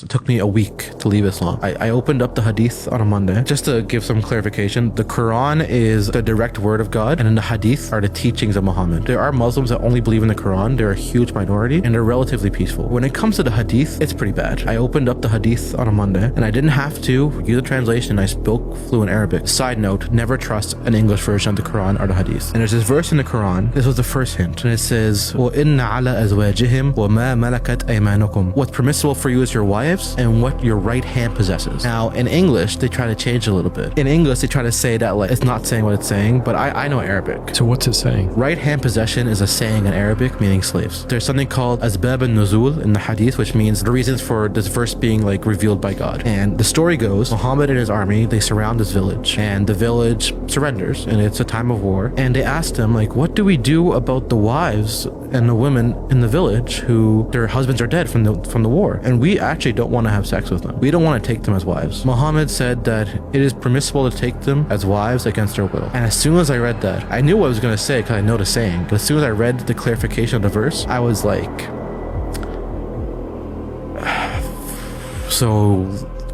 It took me a week to leave Islam. I opened up the Hadith on a Monday. Just to give some clarification, the Quran is the direct word of God, and then the Hadith are the teachings of Muhammad. There are Muslims that only believe in the Quran. They're a huge minority, and they're relatively peaceful. When it comes to the Hadith, it's pretty bad. I opened up the Hadith on a Monday, and I didn't have to use a translation. I spoke fluent Arabic. Side note, never trust an English version of the Quran or the Hadith. And there's this verse in the Quran. This was the first hint, and it says, وَإِنَّ عَلَى أَزْوَاجِهِمْ وَمَا مَلَكَتْ أَيْمَانُكُمْ. What's permissible for you is your wives and what your right hand possesses. Now, in English, they try to change it a little bit. In English, they try to say that like it's not saying what it's saying, but I know Arabic. So what's it saying? Right hand possession is a saying in Arabic meaning slaves. There's something called asbab al-nuzul in the hadith, which means the reasons for this verse being like revealed by God. And the story goes, Muhammad and his army, they surround this village, and the village surrenders, and it's a time of war. And they asked him, like, what do we do about the wives and the women in the village who their husbands are dead from the war? And we actually don't want to have sex with them. We don't want to take them as wives. Muhammad said that it is permissible to take them as wives against their will. And as soon as I read that, I knew what I was going to say because I know the saying. But as soon as I read the clarification of the verse, I was like, so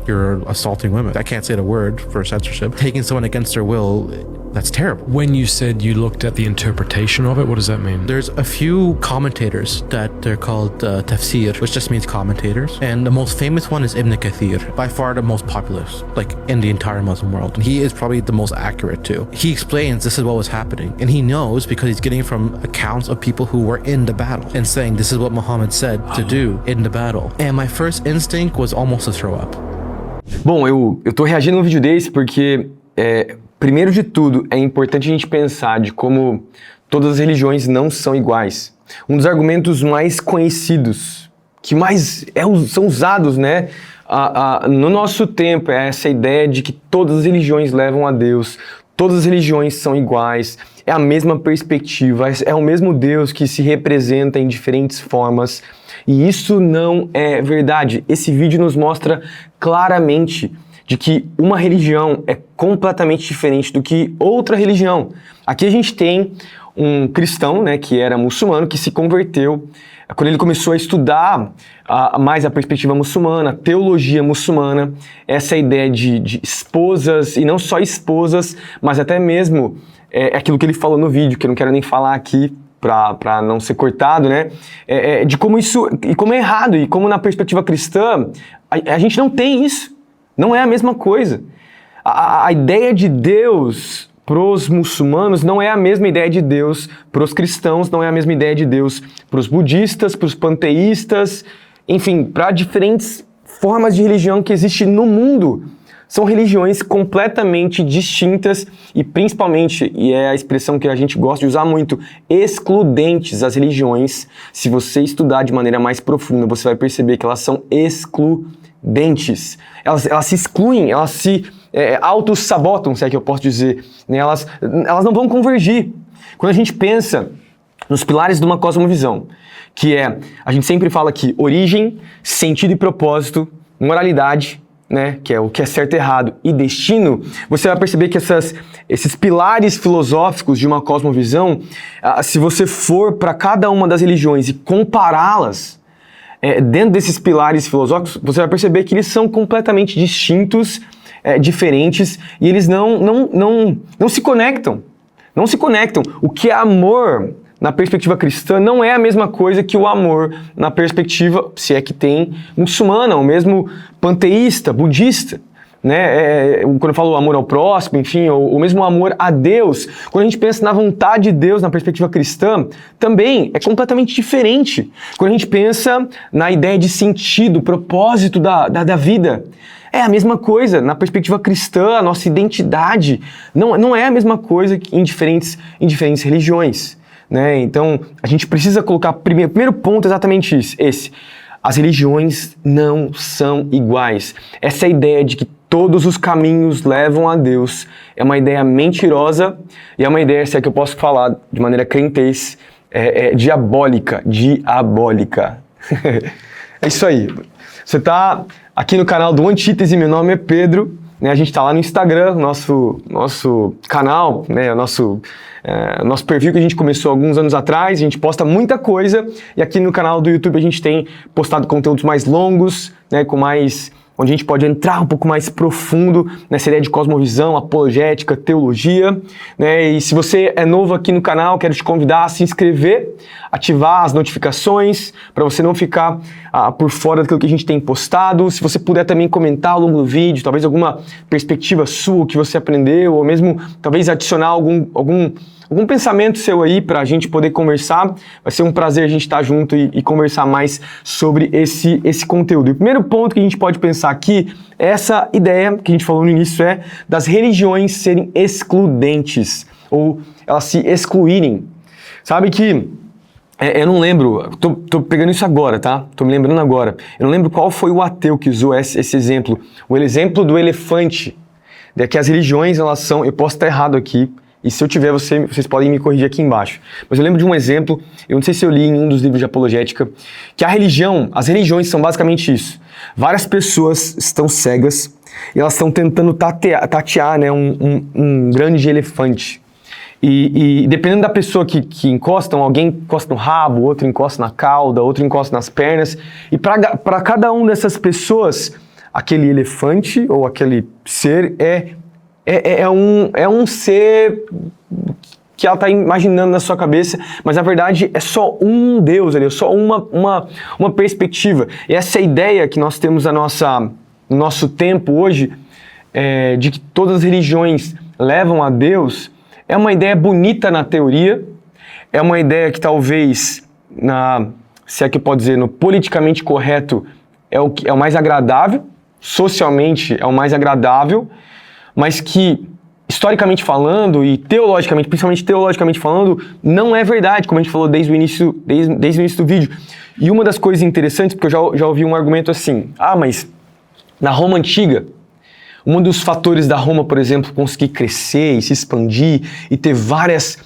you're assaulting women. I can't say the word for censorship. Taking someone against their will, that's terrible. When you said you looked at the interpretation of it, what does that mean? There's a few commentators that they're called tafsir, which just means commentators. And the most famous one is Ibn Kathir, by far the most popular, like in the entire Muslim world. And he is probably the most accurate too. He explains this is what was happening. And he knows because he's getting from accounts of people who were in the battle and saying this is what Muhammad said to do in the battle. And my first instinct was almost to throw up. Bom, eu tô reagindo a um vídeo desse porque, primeiro de tudo, é importante a gente pensar de como todas as religiões não são iguais. Um dos argumentos mais conhecidos, que mais são usados, né, no nosso tempo, é essa ideia de que todas as religiões levam a Deus, todas as religiões são iguais, é a mesma perspectiva, é o mesmo Deus que se representa em diferentes formas. E isso não é verdade. Esse vídeo nos mostra claramente de que uma religião é completamente diferente do que outra religião. Aqui a gente tem um cristão, né, que era muçulmano, que se converteu quando ele começou a estudar mais a perspectiva muçulmana, teologia muçulmana, essa ideia de esposas, e não só esposas, mas até mesmo aquilo que ele falou no vídeo, que eu não quero nem falar aqui, para não ser cortado, né? De como isso, e como é errado, e como na perspectiva cristã, a gente não tem isso. Não é a mesma coisa. A ideia de Deus pros muçulmanos não é a mesma ideia de Deus pros cristãos, não é a mesma ideia de Deus pros budistas, pros panteístas, enfim, para diferentes formas de religião que existem no mundo. São religiões completamente distintas e principalmente, e é a expressão que a gente gosta de usar muito, excludentes. As religiões, se você estudar de maneira mais profunda, você vai perceber que elas são excludentes. Elas se excluem, elas se auto-sabotam, se é que eu posso dizer. Né? Elas não vão convergir. Quando a gente pensa nos pilares de uma cosmovisão, que a gente sempre fala aqui, origem, sentido e propósito, moralidade, né, que é o que é certo e errado, e destino, você vai perceber que esses pilares filosóficos de uma cosmovisão, se você for para cada uma das religiões e compará-las dentro desses pilares filosóficos, você vai perceber que eles são completamente distintos, diferentes, e eles não se conectam. Não se conectam. O que é amor na perspectiva cristã não é a mesma coisa que o amor na perspectiva, se é que tem, muçulmana, ou mesmo panteísta, budista, né? Quando eu falo amor ao próximo, enfim, ou mesmo amor a Deus, quando a gente pensa na vontade de Deus na perspectiva cristã, também é completamente diferente. Quando a gente pensa na ideia de sentido, propósito da vida, é a mesma coisa. Na perspectiva cristã, a nossa identidade não é a mesma coisa em diferentes religiões. Né? Então, a gente precisa colocar o primeiro ponto exatamente esse. As religiões não são iguais. Essa ideia de que todos os caminhos levam a Deus é uma ideia mentirosa e é uma ideia, se é que eu posso falar de maneira crentez, diabólica. É isso aí. Você está aqui no canal do Antítese, meu nome é Pedro, né? A gente está lá no Instagram, nosso canal, né? Nosso perfil que a gente começou alguns anos atrás, a gente posta muita coisa, e aqui no canal do YouTube a gente tem postado conteúdos mais longos, né? Onde a gente pode entrar um pouco mais profundo nessa ideia de cosmovisão, apologética, teologia, né? E se você é novo aqui no canal, quero te convidar a se inscrever, ativar as notificações, para você não ficar por fora daquilo que a gente tem postado. Se você puder também comentar ao longo do vídeo, talvez alguma perspectiva sua que você aprendeu, ou mesmo talvez adicionar algum pensamento seu aí para a gente poder conversar. Vai ser um prazer a gente estar junto e conversar mais sobre esse conteúdo. E o primeiro ponto que a gente pode pensar aqui é essa ideia que a gente falou no início, das religiões serem excludentes, ou elas se excluírem. Sabe que eu não lembro, tô pegando isso agora, tá? Tô me lembrando agora. Eu não lembro qual foi o ateu que usou esse exemplo. O exemplo do elefante. Que as religiões, elas são... Eu posso estar errado aqui, e se eu tiver, vocês podem me corrigir aqui embaixo. Mas eu lembro de um exemplo, eu não sei se eu li em um dos livros de apologética, que as religiões são basicamente isso. Várias pessoas estão cegas e elas estão tentando tatear, né, um grande elefante. E dependendo da pessoa que encosta, alguém encosta no rabo, outro encosta na cauda, outro encosta nas pernas. E para cada uma dessas pessoas, aquele elefante ou aquele ser é um ser que ela está imaginando na sua cabeça, mas na verdade é só um Deus ali, é só uma perspectiva. E essa é a ideia que nós temos no nosso tempo hoje, de que todas as religiões levam a Deus, é uma ideia bonita na teoria, é uma ideia que talvez, se é que pode dizer, no politicamente correto, é o mais agradável, socialmente é o mais agradável, mas que, historicamente falando e teologicamente, principalmente teologicamente falando, não é verdade, como a gente falou desde o início do vídeo. E uma das coisas interessantes, porque eu já ouvi um argumento assim, mas na Roma Antiga, um dos fatores da Roma, por exemplo, conseguir crescer e se expandir e ter várias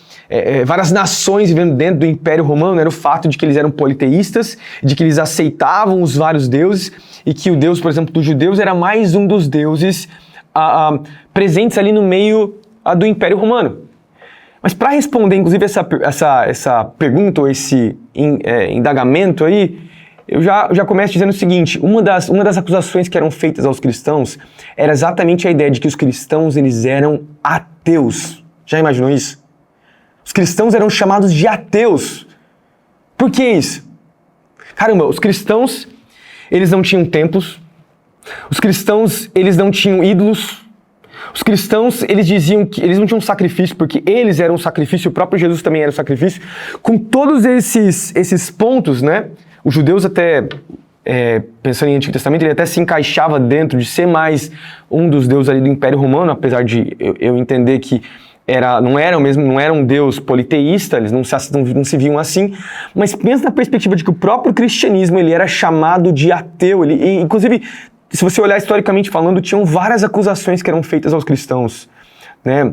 nações vivendo dentro do Império Romano era o fato de que eles eram politeístas, de que eles aceitavam os vários deuses e que o Deus, por exemplo, dos judeus era mais um dos deuses presentes ali no meio do Império Romano. Mas para responder, inclusive, essa pergunta ou esse indagamento aí, eu já começo dizendo o seguinte, uma das acusações que eram feitas aos cristãos era exatamente a ideia de que os cristãos eles eram ateus. Já imaginou isso? Os cristãos eram chamados de ateus. Por que isso? Caramba, os cristãos, eles não tinham templos. Os cristãos, eles não tinham ídolos. Os cristãos, eles diziam que eles não tinham sacrifício, porque eles eram um sacrifício, o próprio Jesus também era um sacrifício. Com todos esses pontos, né? Os judeus até, pensando em Antigo Testamento, ele até se encaixava dentro de ser mais um dos deuses ali do Império Romano, apesar de eu entender que não era um Deus politeísta, eles não se viam assim, mas pensa na perspectiva de que o próprio cristianismo ele era chamado de ateu, inclusive, se você olhar historicamente falando, tinham várias acusações que eram feitas aos cristãos, né?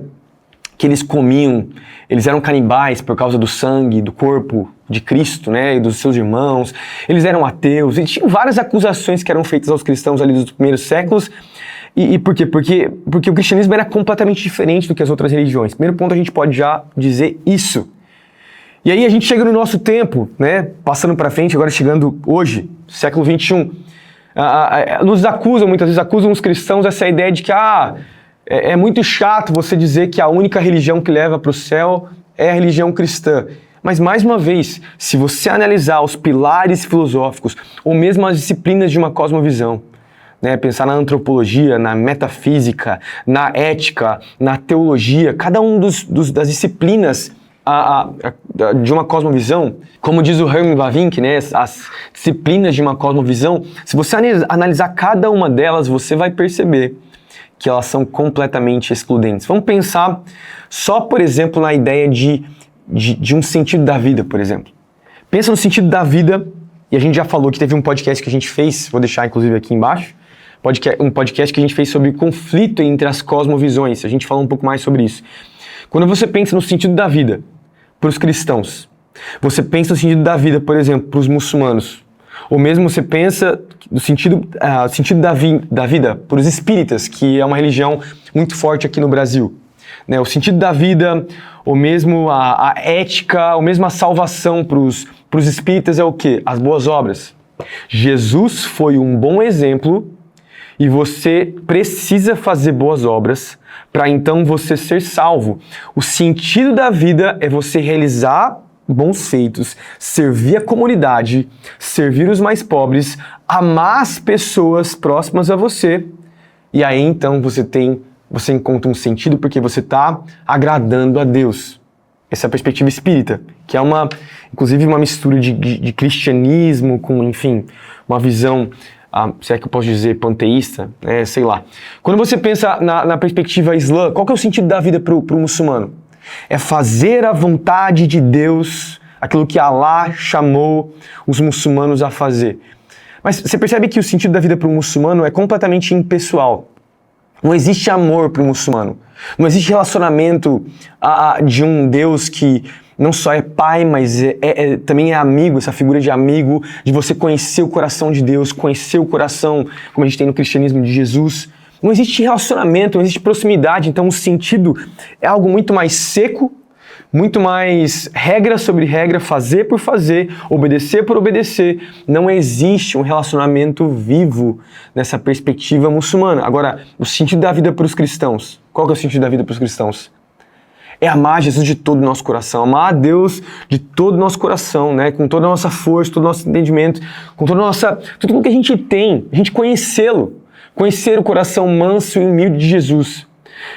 Que eles comiam, eles eram canibais por causa do sangue, do corpo de Cristo, né, e dos seus irmãos, eles eram ateus, e tinham várias acusações que eram feitas aos cristãos ali dos primeiros séculos. E por quê? Porque o cristianismo era completamente diferente do que as outras religiões. Primeiro ponto, a gente pode já dizer isso. E aí a gente chega no nosso tempo, né, passando para frente, agora chegando hoje, século 21, muitas vezes acusam os cristãos essa ideia de que é muito chato você dizer que a única religião que leva para o céu é a religião cristã. Mas, mais uma vez, se você analisar os pilares filosóficos, ou mesmo as disciplinas de uma cosmovisão, né, pensar na antropologia, na metafísica, na ética, na teologia, cada um das disciplinas de uma cosmovisão, como diz o Herman Bavinck, né, as disciplinas de uma cosmovisão, se você analisar cada uma delas, você vai perceber que elas são completamente excludentes. Vamos pensar só, por exemplo, na ideia de um sentido da vida, por exemplo. Pensa no sentido da vida, e a gente já falou que teve um podcast que a gente fez, vou deixar inclusive aqui embaixo, um podcast que a gente fez sobre o conflito entre as cosmovisões, a gente falou um pouco mais sobre isso. Quando você pensa no sentido da vida para os cristãos, você pensa no sentido da vida, por exemplo, para os muçulmanos, Ou mesmo você pensa no sentido da vida para os espíritas, que é uma religião muito forte aqui no Brasil. Né? O sentido da vida, ou mesmo a ética, ou mesmo a salvação para os espíritas é o quê? As boas obras. Jesus foi um bom exemplo e você precisa fazer boas obras para então você ser salvo. O sentido da vida é você realizar bons feitos, servir a comunidade, servir os mais pobres, amar as pessoas próximas a você, e aí então você encontra um sentido porque você está agradando a Deus. Essa é a perspectiva espírita, que é inclusive uma mistura de cristianismo com, enfim, uma visão, se é que eu posso dizer, panteísta, sei lá. Quando você pensa na perspectiva islã, qual que é o sentido da vida para o muçulmano? É fazer a vontade de Deus, aquilo que Allah chamou os muçulmanos a fazer. Mas você percebe que o sentido da vida para o muçulmano é completamente impessoal. Não existe amor para o muçulmano. Não existe relacionamento de um Deus que não só é pai, mas também é amigo, essa figura de amigo, de você conhecer o coração de Deus, conhecer o coração, como a gente tem no cristianismo, de Jesus. Não existe relacionamento, não existe proximidade, então o sentido é algo muito mais seco, muito mais regra sobre regra, fazer por fazer, obedecer por obedecer. Não existe um relacionamento vivo nessa perspectiva muçulmana. Agora, o sentido da vida para os cristãos. Qual que é o sentido da vida para os cristãos? É amar Jesus de todo o nosso coração, amar a Deus de todo o nosso coração, né? Com toda a nossa força, todo o nosso entendimento, com tudo o que a gente tem, a gente conhecê-lo. Conhecer o coração manso e humilde de Jesus,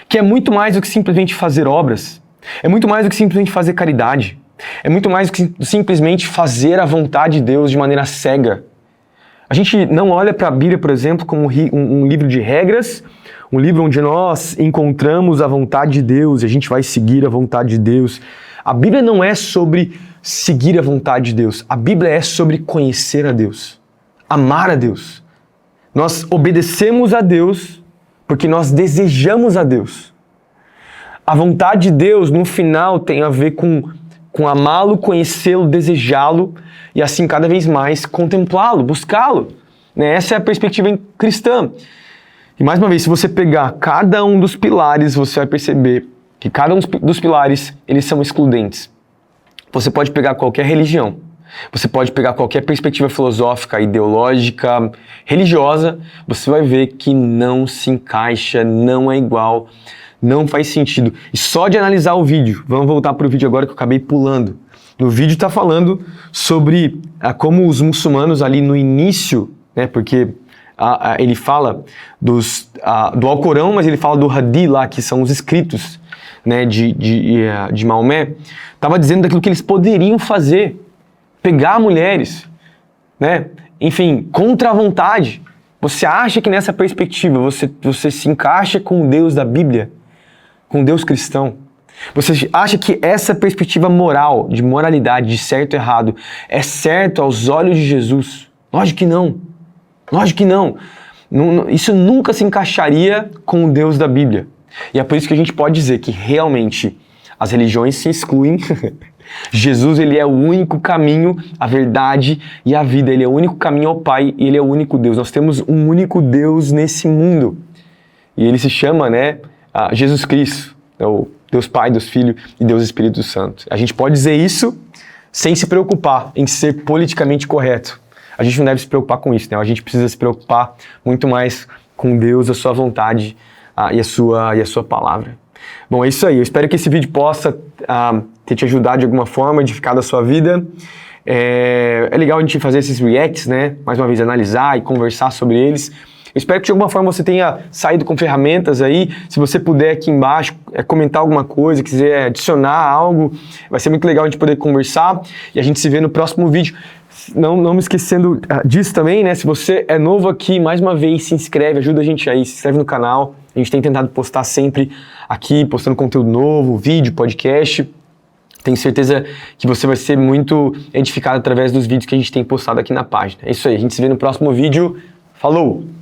que é muito mais do que simplesmente fazer obras, é muito mais do que simplesmente fazer caridade, é muito mais do que simplesmente fazer a vontade de Deus de maneira cega. A gente não olha para a Bíblia, por exemplo, como um livro de regras, um livro onde nós encontramos a vontade de Deus e a gente vai seguir a vontade de Deus. A Bíblia não é sobre seguir a vontade de Deus, a Bíblia é sobre conhecer a Deus, amar a Deus. Nós obedecemos a Deus porque nós desejamos a Deus. A vontade de Deus, no final, tem a ver com amá-lo, conhecê-lo, desejá-lo e assim cada vez mais contemplá-lo, buscá-lo. Né? Essa é a perspectiva cristã. E mais uma vez, se você pegar cada um dos pilares, você vai perceber que cada um dos pilares, eles são excludentes. Você pode pegar qualquer religião. Você pode pegar qualquer perspectiva filosófica, ideológica, religiosa, você vai ver que não se encaixa, não é igual, não faz sentido. E só de analisar o vídeo, vamos voltar para o vídeo agora que eu acabei pulando. No vídeo está falando sobre como os muçulmanos ali no início, né, porque ele fala do Alcorão, mas ele fala do Hadith lá, que são os escritos, né, de Maomé, estava dizendo daquilo que eles poderiam fazer. Pegar mulheres, né? Enfim, contra a vontade. Você acha que nessa perspectiva você se encaixa com o Deus da Bíblia? Com o Deus cristão? Você acha que essa perspectiva moral, de moralidade, de certo e errado, é certo aos olhos de Jesus? Lógico que não. Lógico que não. Isso nunca se encaixaria com o Deus da Bíblia. E é por isso que a gente pode dizer que realmente as religiões se excluem. Jesus, ele é o único caminho, a verdade e a vida. Ele é o único caminho ao Pai e ele é o único Deus. Nós temos um único Deus nesse mundo. E ele se chama, Jesus Cristo. É o Deus Pai, Deus Filho e Deus Espírito Santo. A gente pode dizer isso sem se preocupar em ser politicamente correto. A gente não deve se preocupar com isso, né? A gente precisa se preocupar muito mais com Deus, a sua vontade e a sua palavra. Bom, é isso aí. Eu espero que esse vídeo possa ter te ajudado de alguma forma, edificado a sua vida. É legal a gente fazer esses reacts, né? Mais uma vez, analisar e conversar sobre eles. Eu espero que de alguma forma você tenha saído com ferramentas aí. Se você puder aqui embaixo comentar alguma coisa, quiser adicionar algo, vai ser muito legal a gente poder conversar. E a gente se vê no próximo vídeo. Não me esquecendo disso também, né? Se você é novo aqui, mais uma vez, se inscreve, ajuda a gente aí, se inscreve no canal. A gente tem tentado postar sempre aqui, postando conteúdo novo, vídeo, podcast. Tenho certeza que você vai ser muito edificado através dos vídeos que a gente tem postado aqui na página. É isso aí, a gente se vê no próximo vídeo. Falou!